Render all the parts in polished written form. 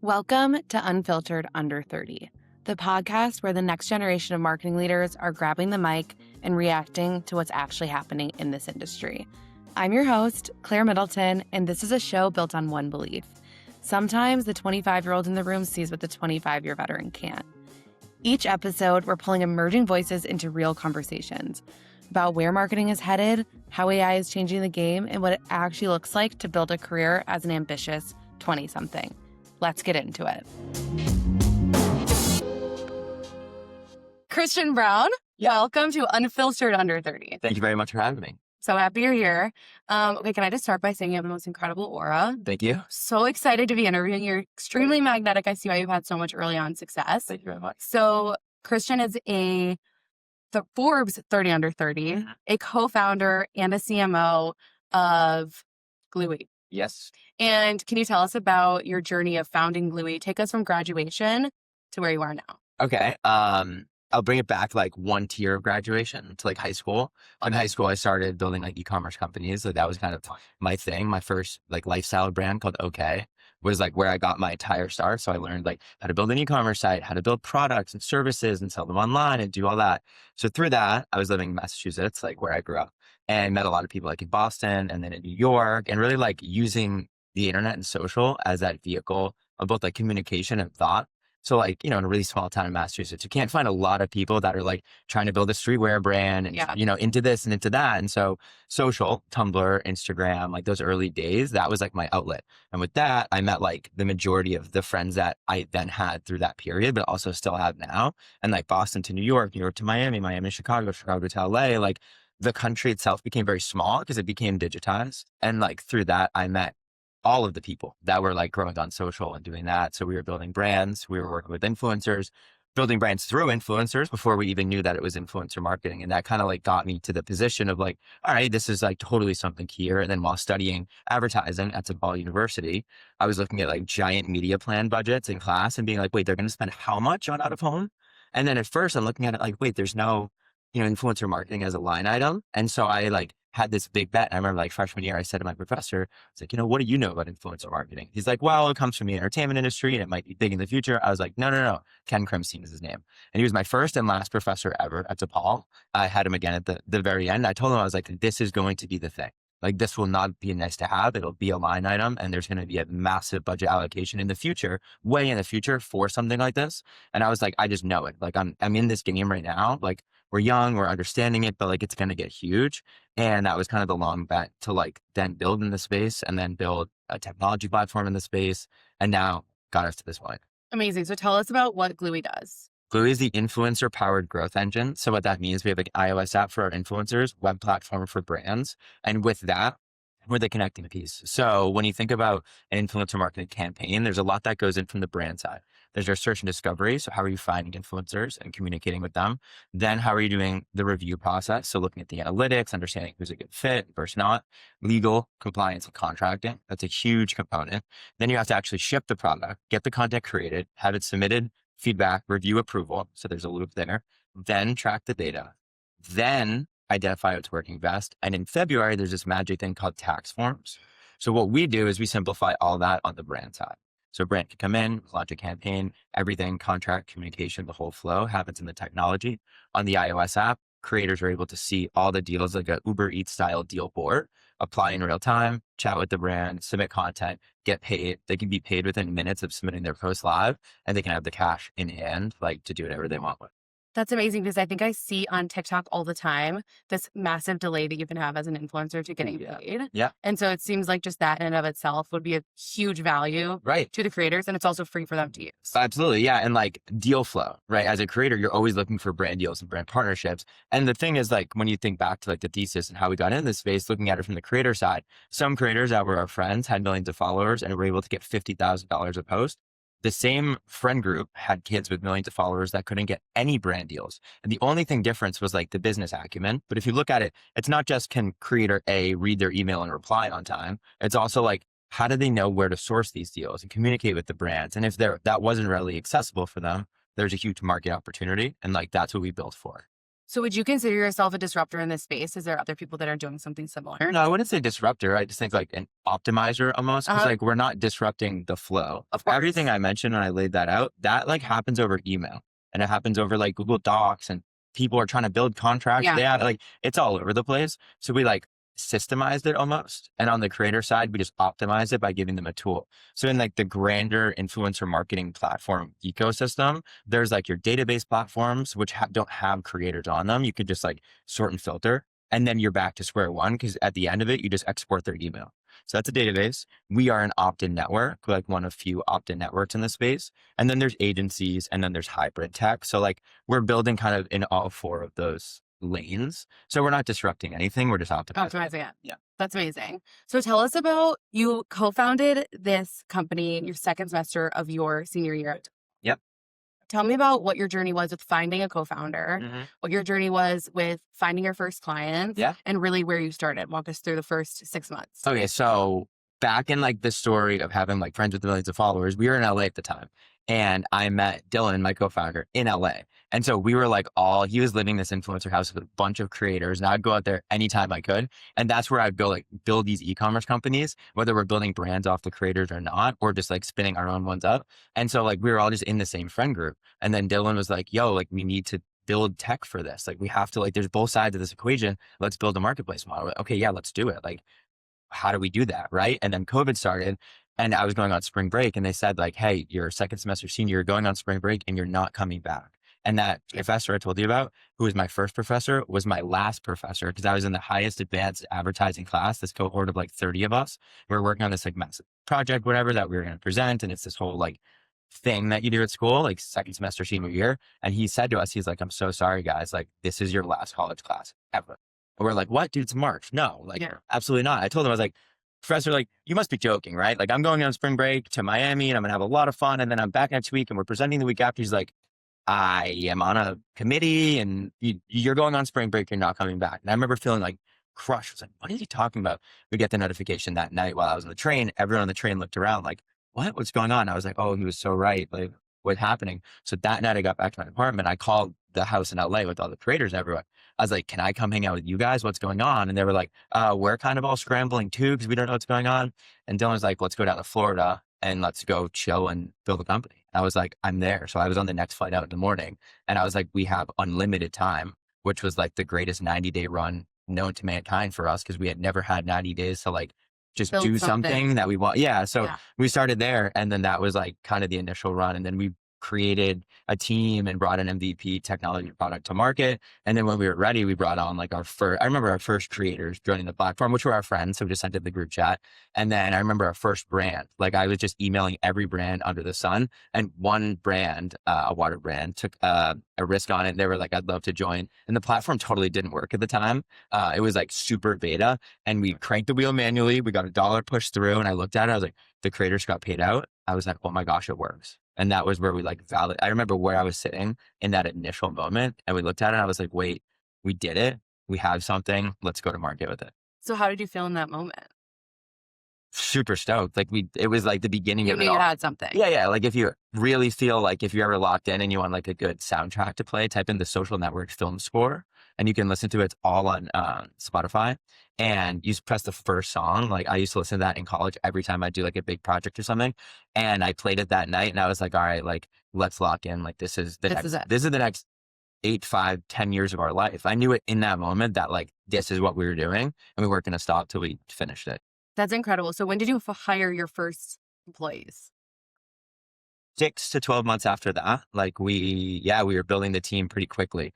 Welcome to Unfiltered Under 30, the podcast where the next generation of marketing leaders are grabbing the mic and reacting to what's actually happening in this industry. I'm your host, Claire Middleton, and this is a show built on one belief. Sometimes the 25-year-old in the room sees what the 25-year veteran can't. Each episode, we're pulling emerging voices into real conversations about where marketing is headed, how AI is changing the game, and what it actually looks like to build a career as an ambitious 20-something. Let's get into it. Christian Brown, welcome to Unfiltered Under 30. Thank you very much for having me. So happy you're here. Okay, can I just start by saying you have the most incredible aura? Thank you. So excited to be interviewing you. You're extremely magnetic. I see why you've had so much early on success. Thank you very much. So Christian is the Forbes 30 Under 30, a co-founder and a CMO of Glewee. Yes. And can you tell us about your journey of founding Glewee? Take us from graduation to where you are now. Okay. I'll bring it back like one tier of graduation to like high school. In high school, I started building like e-commerce companies. So that was kind of my thing. My first like lifestyle brand called OK was like where I got my entire start. So I learned like how to build an e-commerce site, how to build products and services and sell them online and do all that. So through that, I was living in Massachusetts, like where I grew up, and met a lot of people like in Boston and then in New York, and really like using the internet and social as that vehicle of both like communication and thought. So like, in a really small town in Massachusetts, you can't find a lot of people that are like trying to build a streetwear brand and, into this and into that. And so social, Tumblr, Instagram, like those early days, that was like my outlet. And with that, I met like the majority of the friends that I then had through that period, but also still have now. And like Boston to New York to Miami, Miami to Chicago, Chicago to LA, like the country itself became very small because it became digitized. And like through that, I met all of the people that were like growing on social and doing that. So we were building brands, we were working with influencers, building brands through influencers before we even knew that it was influencer marketing. And that kind of like got me to the position of like, all right, this is like totally something here. And then while studying advertising at DePaul University, I was looking at like giant media plan budgets in class and being like, wait, they're going to spend how much on out of home? And then at first I'm looking at it like, wait, there's no, influencer marketing as a line item. And so I like had this big bet. I remember like freshman year, I said to my professor, I was like, what do you know about influencer marketing? He's like, well, it comes from the entertainment industry and it might be big in the future. I was like, no. Ken Crimstein is his name. And he was my first and last professor ever at DePaul. I had him again at the very end. I told him, I was like, this is going to be the thing. Like this will not be nice to have. It'll be a line item and there's going to be a massive budget allocation in the future, way in the future for something like this. And I was like, I just know it. Like I'm in this game right now. Like we're young, we're understanding it, but like it's going to get huge. And that was kind of the long bet to like then build in the space and then build a technology platform in the space. And now got us to this point. Amazing. So tell us about what Glewee does. Glewee is the influencer-powered growth engine. So what that means, we have an iOS app for our influencers, web platform for brands. And with that, we're the connecting piece. So when you think about an influencer marketing campaign, there's a lot that goes in from the brand side. There's your search and discovery. So how are you finding influencers and communicating with them? Then how are you doing the review process? So looking at the analytics, understanding who's a good fit versus not. Legal, compliance, and contracting. That's a huge component. Then you have to actually ship the product, get the content created, have it submitted, feedback, review, approval. So there's a loop there. Then track the data. Then identify what's working best. And in February, there's this magic thing called tax forms. So what we do is we simplify all that on the brand side. So a brand can come in, launch a campaign, everything, contract, communication, the whole flow happens in the technology. On the iOS app, creators are able to see all the deals like a Uber Eats style deal board, apply in real time, chat with the brand, submit content, get paid. They can be paid within minutes of submitting their post live, and they can have the cash in hand, like to do whatever they want with. That's amazing because I think I see on TikTok all the time this massive delay that you can have as an influencer to getting paid. Yeah. And so it seems like just that in and of itself would be a huge value to the creators, and it's also free for them to use. Absolutely. Yeah. And like deal flow, right? As a creator, you're always looking for brand deals and brand partnerships. And the thing is like, when you think back to like the thesis and how we got into this space, looking at it from the creator side, some creators that were our friends had millions of followers and were able to get $50,000 a post. The same friend group had kids with millions of followers that couldn't get any brand deals. And the only thing difference was like the business acumen. But if you look at it, it's not just can creator A read their email and reply on time. It's also like, how do they know where to source these deals and communicate with the brands? And if that wasn't readily accessible for them, there's a huge market opportunity. And like, that's what we built for. So would you consider yourself a disruptor in this space? Is there other people that are doing something similar? No, I wouldn't say disruptor. I just think like an optimizer almost. Because like we're not disrupting the flow. Of course. Everything I mentioned when I laid that out, that like happens over email and it happens over like Google Docs and people are trying to build contracts. Yeah. They have like, it's all over the place. So we like systemized it almost. And on the creator side, we just optimized it by giving them a tool. So in like the grander influencer marketing platform ecosystem, there's like your database platforms, which don't have creators on them. You could just like sort and filter. And then you're back to square one because at the end of it, you just export their email. So that's a database. We are an opt-in network, like one of few opt-in networks in the space. And then there's agencies and then there's hybrid tech. So like we're building kind of in all four of those lanes. So we're not disrupting anything. We're just optimizing it. Yeah. That's amazing. So tell us about, you co-founded this company in your second semester of your senior year. Yep. Tell me about what your journey was with finding a co-founder, what your journey was with finding your first clients, and really where you started. Walk us through the first 6 months. Okay, so back in like the story of having like friends with millions of followers, we were in LA at the time. And I met Dylan, my co-founder, in LA. And so we were like he was living in this influencer house with a bunch of creators. And I'd go out there anytime I could. And that's where I'd go like build these e-commerce companies, whether we're building brands off the creators or not, or just like spinning our own ones up. And so like we were all just in the same friend group. And then Dylan was like, yo, like we need to build tech for this. Like we have to like, there's both sides of this equation. Let's build a marketplace model. Okay, yeah, let's do it. Like, how do we do that? Right. And then COVID started. And I was going on spring break and they said like, hey, you're a second semester senior, you're going on spring break and you're not coming back. And that professor I told you about, who was my first professor, was my last professor because I was in the highest advanced advertising class, this cohort of like 30 of us. We were working on this like massive project, whatever, that we were going to present. And it's this whole like thing that you do at school, like second semester senior year. And he said to us, he's like, I'm so sorry, guys. Like, this is your last college class ever. And we're like, what? Dude, it's March. No, like, absolutely not. I told him, I was like, professor, like, you must be joking, right? Like, I'm going on spring break to Miami and I'm gonna have a lot of fun. And then I'm back next week and we're presenting the week after. He's like, I am on a committee and you're going on spring break. You're not coming back. And I remember feeling like crushed. I was like, what is he talking about? We get the notification that night while I was on the train. Everyone on the train looked around like, what's going on? I was like, oh, he was so right. Like, what's happening? So that night I got back to my apartment. I called the house in LA with all the creators and everyone. I was like, can I come hang out with you guys? What's going on? And they were like, we're kind of all scrambling too because we don't know what's going on. And Dylan was like, let's go down to Florida and let's go chill and build a company. I was like, I'm there. So I was on the next flight out in the morning and I was like, we have unlimited time, which was like the greatest 90-day run known to mankind for us because we had never had 90 days to like just do something that we want. Yeah. So we started there and then that was like kind of the initial run. And then we created a team and brought an MVP technology product to market. And then when we were ready, we brought on like I remember our first creators joining the platform, which were our friends. So we just sent it to the group chat. And then I remember our first brand, like I was just emailing every brand under the sun and one brand, a water brand took a risk on it. They were like, I'd love to join. And the platform totally didn't work at the time. It was like super beta and we cranked the wheel manually. We got $1 pushed through and I looked at it. I was like, the creators got paid out. I was like, oh my gosh, it works. And that was where we like I remember where I was sitting in that initial moment and we looked at it and I was like, wait, we did it. We have something. Let's go to market with it. So how did you feel in that moment? Super stoked. Like it was like the beginning of it all. You had something. Yeah. Like if you really feel like if you're ever locked in and you want like a good soundtrack to play, type in the Social Network film score and you can listen to it. It's all on Spotify. And you just press the first song. Like I used to listen to that in college every time I do like a big project or something. And I played it that night and I was like, all right, like let's lock in. Like this is the next 8, 5, 10 years of our life. I knew it in that moment that like, this is what we were doing and we weren't going to stop till we finished it. That's incredible. So when did you hire your first employees? 6 to 12 months after that, like we were building the team pretty quickly.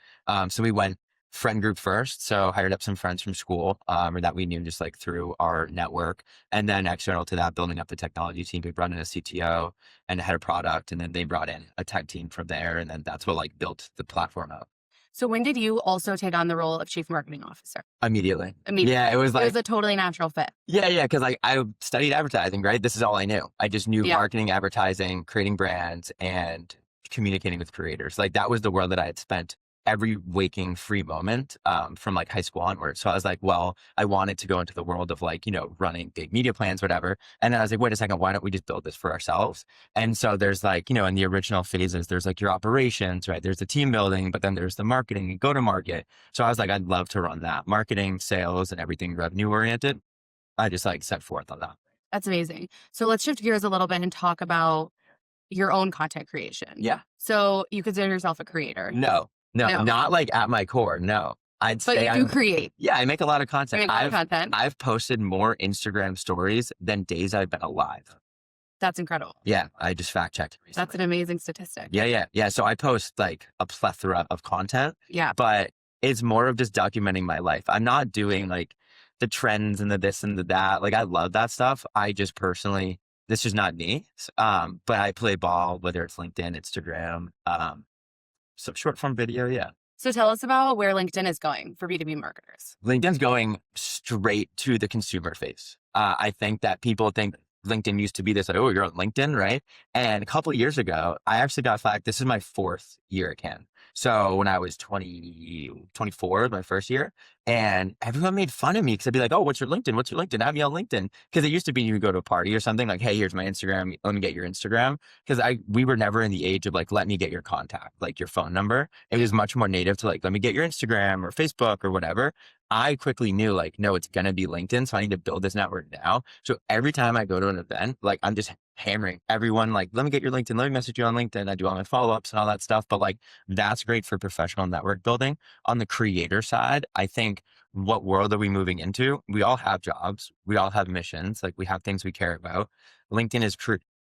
So we went friend group first. So hired up some friends from school, or that we knew just like through our network. And then external to that, building up the technology team, we brought in a CTO and a head of product. And then they brought in a tech team from there. And then that's what like built the platform out. So when did you also take on the role of chief marketing officer? Immediately. Yeah, it was a totally natural fit. Yeah. Because like I studied advertising, right? This is all I knew. I just knew marketing, advertising, creating brands, and communicating with creators. Like that was the world that I had spent every waking free moment from like high school onward. So I was like, well, I wanted to go into the world of like, running big media plans, whatever. And then I was like, wait a second, why don't we just build this for ourselves? And so there's like, in the original phases, there's like your operations, right? There's the team building, but then there's the marketing and go to market. So I was like, I'd love to run that marketing, sales, and everything revenue oriented. I just like set forth on that. That's amazing. So let's shift gears a little bit and talk about your own content creation. Yeah. So you consider yourself a creator? No, not like at my core. No, I'd say But you do create. Yeah, I make a lot of content. You make a lot of content. I've posted more Instagram stories than days I've been alive. That's incredible. Yeah, I just fact checked recently. That's an amazing statistic. Yeah. So I post like a plethora of content. Yeah. But it's more of just documenting my life. I'm not doing like the trends and the this and the that. Like I love that stuff. I just personally, this is not me. But I play ball, whether it's LinkedIn, Instagram, some short form video. Yeah. So tell us about where LinkedIn is going for B2B marketers. LinkedIn's going straight to the consumer face. I think that people think LinkedIn used to be this, like, oh, you're on LinkedIn, right? And a couple of years ago, I actually got flagged. This is my 4th year at Cannes. So when I was 24, my first year, and everyone made fun of me because I'd be like, oh, what's your LinkedIn? What's your LinkedIn? Have you on LinkedIn? Because it used to be you would go to a party or something like, hey, here's my Instagram. Let me get your Instagram. Because we were never in the age of like, let me get your contact, like your phone number. It was much more native to like, let me get your Instagram or Facebook or whatever. I quickly knew like, no, it's going to be LinkedIn. So I need to build this network now. So every time I go to an event, like I'm just hammering everyone, like, let me get your LinkedIn. Let me message you on LinkedIn. I do all my follow-ups and all that stuff. But like, that's great for professional network building. On the creator side, I think what world are we moving into? We all have jobs. We all have missions. Like we have things we care about. LinkedIn is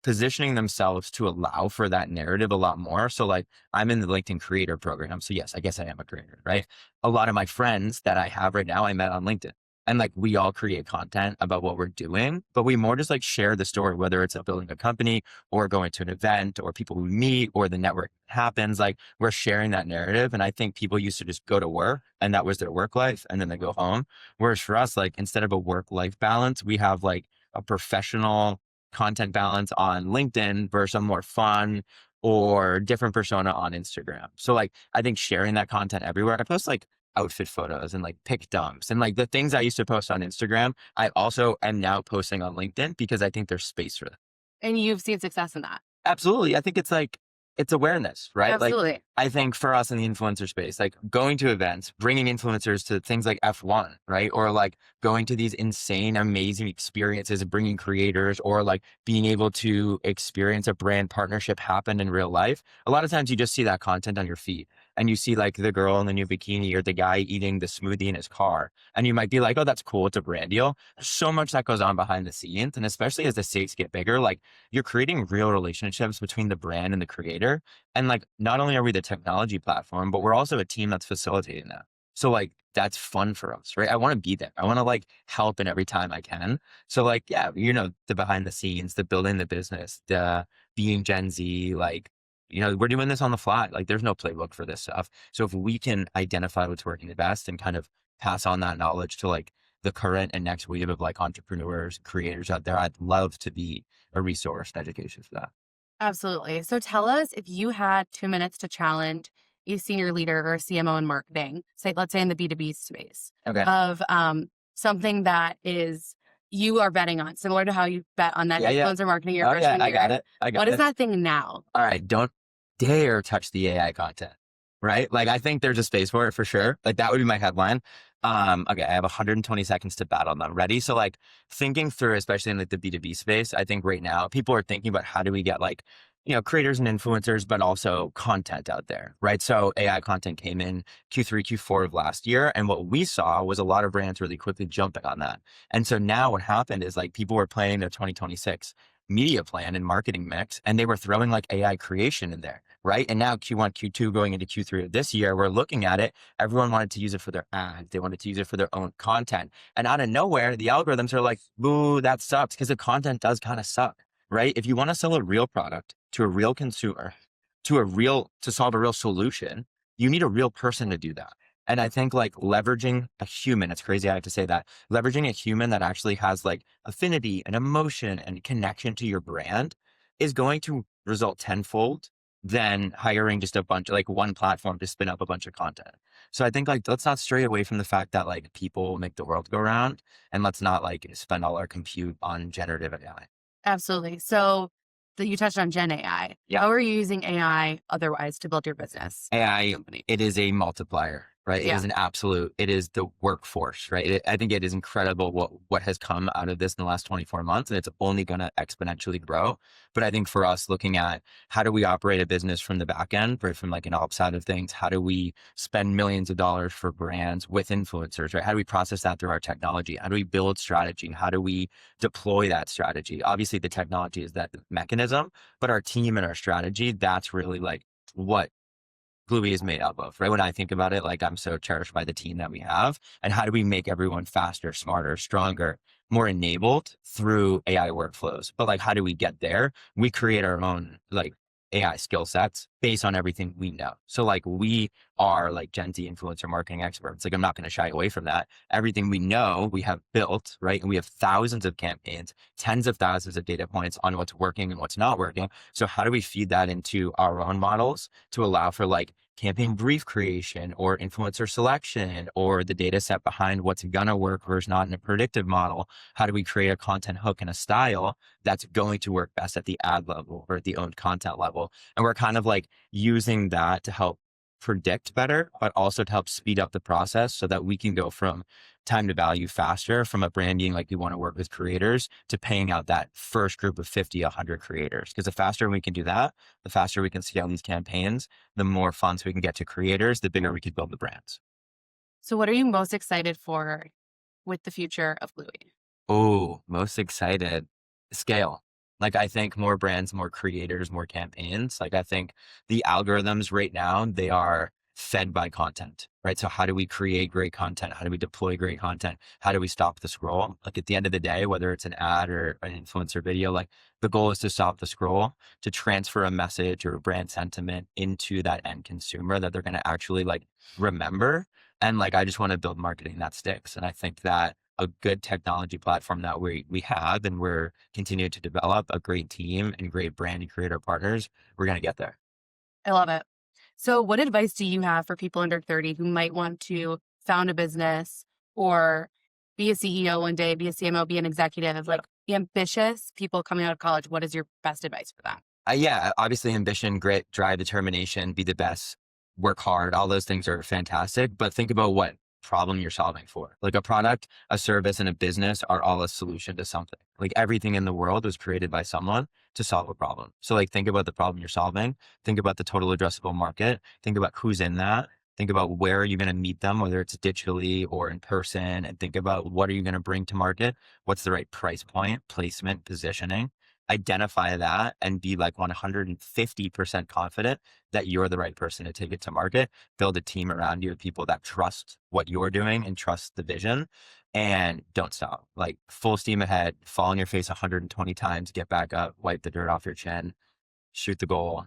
positioning themselves to allow for that narrative a lot more. So like I'm in the LinkedIn creator program. So yes, I guess I am a creator, right? A lot of my friends that I have right now, I met on LinkedIn. And like we all create content about what we're doing, but we more just like share the story, whether it's building a company or going to an event or people we meet or the network happens, like we're sharing that narrative. And I think people used to just go to work and that was their work life and then they go home. Whereas for us, like instead of a work-life balance, we have like a professional content balance on LinkedIn versus a more fun or different persona on Instagram. So like, I think sharing that content everywhere, I post like outfit photos and like pic dumps and like the things I used to post on Instagram, I also am now posting on LinkedIn because I think there's space for that. And you've seen success in that. Absolutely. I think it's like, it's awareness, right? Absolutely. Like, I think for us in the influencer space, like going to events, bringing influencers to things like F1, right? Or like going to these insane, amazing experiences of bringing creators or like being able to experience a brand partnership happen in real life. A lot of times you just see that content on your feed and you see like the girl in the new bikini or the guy eating the smoothie in his car. And you might be like, oh, that's cool. It's a brand deal. There's so much that goes on behind the scenes. And especially as the stakes get bigger, like you're creating real relationships between the brand and the creator. And like, not only are we the technology platform, but we're also a team that's facilitating that. So like, that's fun for us, right? I want to be there. I want to like help in every time I can. So like, yeah, the behind the scenes, the building the business, the being Gen Z, like, we're doing this on the fly. Like there's no playbook for this stuff. So if we can identify what's working the best and kind of pass on that knowledge to like the current and next wave of like entrepreneurs, creators out there, I'd love to be a resource and education for that. Absolutely. So tell us, if you had 2 minutes to challenge a senior leader or a CMO in marketing, say, let's say in the B2B space, okay, of something that is you are betting on, similar to how you bet on that influencer marketing your freshman year. I got it. What is that thing now? All right, don't dare touch the AI content, right? Like I think there's a space for it for sure. Like that would be my headline. Okay, I have 120 seconds to bat on them. Ready? So like thinking through, especially in like the B2B space, I think right now people are thinking about how do we get like, creators and influencers, but also content out there, right? So AI content came in Q3, Q4 of last year. And what we saw was a lot of brands really quickly jumping on that. And so now what happened is like people were planning their 2026 media plan and marketing mix, and they were throwing like AI creation in there, right? And now Q1, Q2 going into Q3 of this year, we're looking at it. Everyone wanted to use it for their ads. They wanted to use it for their own content. And out of nowhere, the algorithms are like, boo, that sucks, because the content does kind of suck, right? If you want to sell a real product to a real consumer, to solve a real solution, you need a real person to do that. And I think like leveraging a human, it's crazy I have to say that, leveraging a human that actually has like affinity and emotion and connection to your brand is going to result tenfold than hiring just a bunch like one platform to spin up a bunch of content. So I think like let's not stray away from the fact that like people make the world go round, and let's not like spend all our compute on generative AI. Absolutely. So you touched on Gen AI. Yeah. How are you using AI otherwise to build your business? AI, Company. it is a multiplier, right? It Yeah. is an absolute, it is the workforce, right? I think it is incredible what has come out of this in the last 24 months, and it's only going to exponentially grow. But I think for us, looking at how do we operate a business from the back end, right, from like an ops side of things, how do we spend millions of dollars for brands with influencers, right? How do we process that through our technology? How do we build strategy? How do we deploy that strategy? Obviously, the technology is that mechanism, but our team and our strategy, that's really like what Glewee is made up of, right? When I think about it, like I'm so cherished by the team that we have, and how do we make everyone faster, smarter, stronger, more enabled through AI workflows? But like, how do we get there? We create our own like AI skill sets based on everything we know. So like we are like Gen Z influencer marketing experts. Like I'm not going to shy away from that. Everything we know, we have built, right? And we have thousands of campaigns, tens of thousands of data points on what's working and what's not working. So how do we feed that into our own models to allow for like campaign brief creation or influencer selection or the data set behind what's gonna work versus not in a predictive model? How do we create a content hook and a style that's going to work best at the ad level or at the owned content level? And we're kind of like using that to help predict better, but also to help speed up the process so that we can go from time to value faster from a brand being like we want to work with creators to paying out that first group of 50, 100 creators. Because the faster we can do that, the faster we can scale these campaigns, the more funds we can get to creators, the bigger we can build the brands. So what are you most excited for with the future of Glewee? Oh, most excited. Scale. Like I think more brands, more creators, more campaigns. Like I think the algorithms right now, they are fed by content, right? So how do we create great content? How do we deploy great content? How do we stop the scroll? Like at the end of the day, whether it's an ad or an influencer video, like the goal is to stop the scroll, to transfer a message or a brand sentiment into that end consumer that they're going to actually like remember. And like, I just want to build marketing that sticks. And I think that a good technology platform that we have and we're continuing to develop a great team and great brand and creator partners, we're going to get there. I love it. So what advice do you have for people under 30 who might want to found a business or be a CEO one day, be a CMO, be an executive, like be ambitious people coming out of college? What is your best advice for them? Yeah, obviously ambition, grit, drive, determination, be the best, work hard. All those things are fantastic, but think about what problem you're solving for. Like a product, a service, and a business are all a solution to something. Like everything in the world was created by someone to solve a problem. So like think about the problem you're solving, think about the total addressable market, think about who's in that, think about where are you going to meet them, whether it's digitally or in person, and think about what are you going to bring to market? What's the right price point, placement, positioning? Identify that and be like 150% confident that you're the right person to take it to market. Build a team around you of people that trust what you're doing and trust the vision, and don't stop. Like full steam ahead, fall on your face 120 times, get back up, wipe the dirt off your chin, shoot the goal.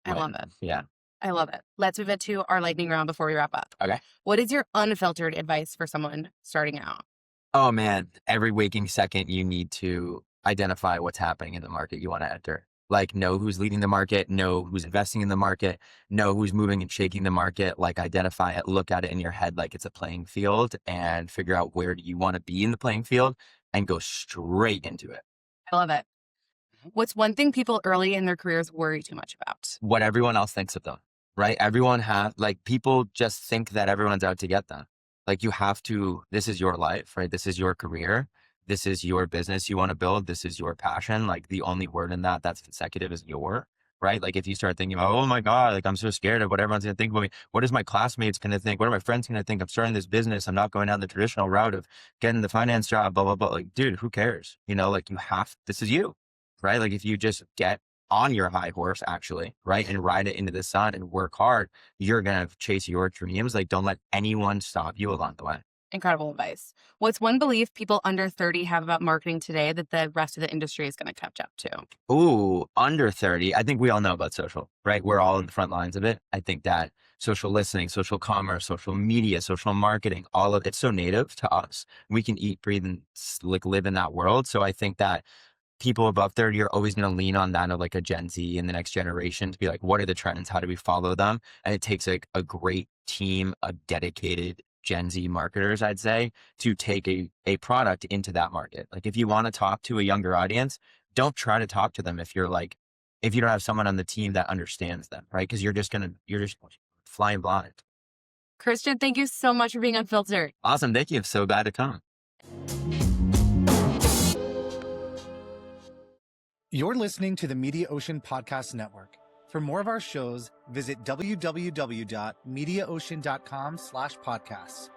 I love it. Yeah. I love it. Let's move it to our lightning round before we wrap up. Okay. What is your unfiltered advice for someone starting out? Oh man, every waking second you need to identify what's happening in the market you want to enter. Like know who's leading the market, know who's investing in the market, know who's moving and shaking the market, like identify it, look at it in your head like it's a playing field and figure out where do you want to be in the playing field and go straight into it. I love it. What's one thing people early in their careers worry too much about? What everyone else thinks of them, right? Everyone has like people just think that everyone's out to get them. Like you have to, this is your life, right? This is your career. This is your business you want to build. This is your passion. Like the only word in that that's consecutive is your, right? Like if you start thinking about, oh my God, like I'm so scared of what everyone's going to think about me. What is my classmates going to think? What are my friends going to think? I'm starting this business. I'm not going down the traditional route of getting the finance job, blah, blah, blah. Like, dude, who cares? You know, like you have, this is you, right? Like if you just get on your high horse actually, right? And ride it into the sun and work hard, you're going to chase your dreams. Like don't let anyone stop you along the way. Incredible advice. What's one belief people under 30 have about marketing today that the rest of the industry is going to catch up to? Ooh, under 30. I think we all know about social, right? We're all in the front lines of it. I think that social listening, social commerce, social media, social marketing, all of it's so native to us. We can eat, breathe, and like live in that world. So I think that people above 30 are always going to lean on that of like a Gen Z and the next generation to be like, what are the trends? How do we follow them? And it takes like a great team of dedicated Gen Z marketers, I'd say, to take a product into that market. Like if you want to talk to a younger audience, don't try to talk to them if you don't have someone on the team that understands them, right? Because you're just flying blind. Christian, thank you so much for being unfiltered. Awesome. Thank you. I'm so glad to come. You're listening to the Mediaocean Podcast Network. For more of our shows, visit www.mediaocean.com/podcasts